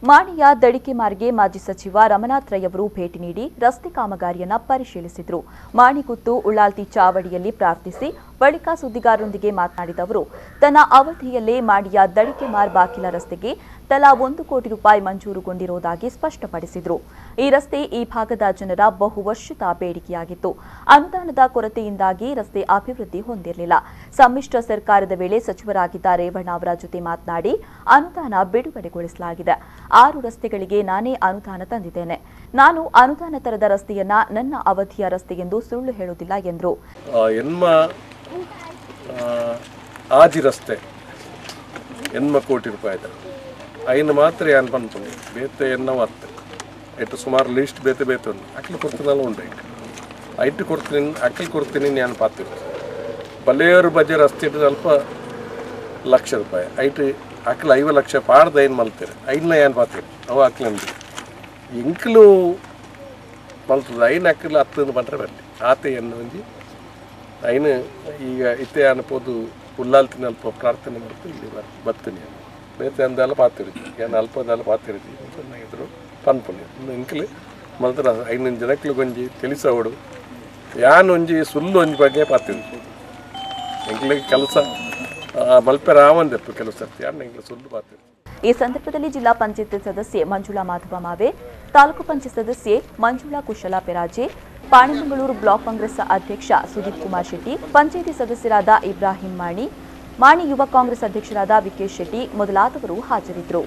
ಮಾಣಿಯ ದಡಿಕೆಮಾರ್ಗೆ ಮಾಜಿ ಸಚಿವ ರಮನಾಥ್ ರೈ ಅವರು ಭೇಟಿ ನೀಡಿ ರಸ್ತೆ ಕಾಮಗಾರಿಯನ್ನು ಪರಿಶೀಲಿಸಿದರು. ಮಾಣಿಗುತ್ತು ಉಳ್ಳಾಲ್ತಿ ಚಾವಡಿಯಲ್ಲಿ ಪ್ರಾರ್ಥಿಸಿ ಬಳಿಕ ಸುದ್ದಿಗಾರರೊಂದಿಗೆ ಮಾತನಾಡಿದ ಅವರು, ತನ್ನ ಅವಧಿಯಲ್ಲೇ ಮಾಣಿಯ ದಡಿಕೆಮಾರ್ ಬಾಕಿಲ ರಸ್ತೆಗೆ ತಲಾ 1 ಕೋಟಿ ರೂಪಾಯಿ ಮಂಜೂರುಗೊಂಡಿರುವುದಾಗಿ ಸ್ಪಷ್ಟಪಡಿಸಿದರು. ಈ ರಸ್ತೆ ಈ ಭಾಗದ ಜನರ ಬಹುವರ್ಷದ ಬೇಡಿಕೆಯಾಗಿತ್ತು. ಅನುದಾನದ ಕೊರತೆಯಿಂದಾಗಿ ರಸ್ತೆ ಅಭಿವೃದ್ಧಿ ಹೊಂದಿರಲಿಲ್ಲ. ಸಮ್ಮಿಶ್ರ ಸರ್ಕಾರದ ವೇಳೆ ಸಚಿವರಾಗಿದ್ದ ರೇವಣ್ಣ ಅವರ ಜೊತೆ ಮಾತನಾಡಿ ಅನುದಾನ ಬಿಡುಗಡೆಗೊಳಿಸಲಾಗಿದೆ. 6 ರಸ್ತೆಗಳಿಗೆ ನಾನೇ ಅನುದಾನ ತಂದಿದ್ದೇನೆ. ನಾನು ಅನುದಾನ ತರದ ರಸ್ತೆಯನ್ನ ನನ್ನ ಅವಧಿಯ ರಸ್ತೆ ಎಂದು ಸುಳ್ಳು ಹೇಳುವುದಿಲ್ಲ ಎಂದರು. ಆಜಿ ರಸ್ತೆ 8 ಕೋಟಿ ರೂಪಾಯಿ ಐನು ಮಾತ್ರ ಏನು ಪನ್ಪುಂಡು ಬೇತೆ ಎನ್ನ ಮತ್ತೆ ಐಟು ಸುಮಾರು ಲೀಸ್ಟ್ ಬೇತೆ ಬೇತೆ ಉಂಟು ಅಕ್ಕಲು ಕೊಡ್ತೀನಲ್ಲ ಉಂಟು ಐಟು ಕೊಡ್ತೀನಿ ಅಕ್ಕಲು ಕೊಡ್ತೀನಿ ನಾನು ಪಾತೀನಿ ಬಲ್ಲೇರು ಬಜೆ ರಸ್ತೆ ಸ್ವಲ್ಪ ಲಕ್ಷ ರೂಪಾಯಿ ಐಟು ಅಕ್ಕಲು 5 ಲಕ್ಷ ಪಾಡ್ದು ಏನು ಮಲ್ತೀರಿ ಐದನ್ನ ಏನು ಪಾತೀನಿ ಅವು ಅಕ್ಕಲಂದು ಇಂಕಲು ಮಲ್ತದ ಐನು ಅಕ್ಕಲು 10 ಬಂದರೆ ಬರಲಿ ಆತೆ ಎನ್ನು ಒಂಜಿ ಐನು ಈಗ ಇತ್ತೆ ಅನ್ಬೋದು ಉಲ್ಲಾಲ್ತಿನ ಅಲ್ಪ ಪ್ರಾರ್ಥನೆ ಮಾಡ್ತು ಇಲ್ಲಿ ಬರ್ತೀನಿ ಬೇತೆ ಅಂದೆಲ್ಲ ಪಾತಿರ್ತಿ ಏನು ಅಲ್ಪದೆಲ್ಲ ಪಾತಿರ್ತಿ ಚೆನ್ನಾಗಿದ್ರು ಪನ್ಪುಣ್ಯ ಇಂಕಲು ಮಲ್ತರ 5 ಜನಕ್ಕೆ ಒಂಜಿ ತಿಳಿಸೋಡು ಯಾನು ಒಂಜಿ ಸುಳ್ಳು ಒಂಜಿ ಬಗ್ಗೆ ಪಾತಿರ್ತಿ ಇಂಕ್ಲಿಗೆ ಕೆಲಸ ಮಲ್ಪೆ ರಾವಂದೆಪ್ಪು ಕೆಲವು ಸರ್ತಿ ಯಾರು ಇಂಕ್ಲು ಸುಳ್ಳು ಪಾತಿರ್ತಿ. ಈ ಸಂದರ್ಭದಲ್ಲಿ ಜಿಲ್ಲಾ ಪಂಚಾಯತ್ ಸದಸ್ಯೆ ಮಂಜುಳಾ ಮಾಧವ ಮಾವೆ, ತಾಲೂಕು ಪಂಚಾಯತ್ ಸದಸ್ಯೆ ಮಂಜುಳಾ ಕುಶಲ ಪೆರಾಜೆ, ಪಾಣೆಮಂಗಳೂರು ಬ್ಲಾಕ್ ಕಾಂಗ್ರೆಸ್ ಅಧ್ಯಕ್ಷ ಸುದೀಪ್ ಕುಮಾರ್ ಶೆಟ್ಟಿ, ಪಂಚಾಯಿತಿ ಸದಸ್ಯರಾದ ಇಬ್ರಾಹಿಂ ಮಾಣಿ, ಯುವ ಕಾಂಗ್ರೆಸ್ ಅಧ್ಯಕ್ಷರಾದ ವಿಕೇಶ್ ಶೆಟ್ಟಿ ಮೊದಲಾದವರು ಹಾಜರಿದ್ದರು.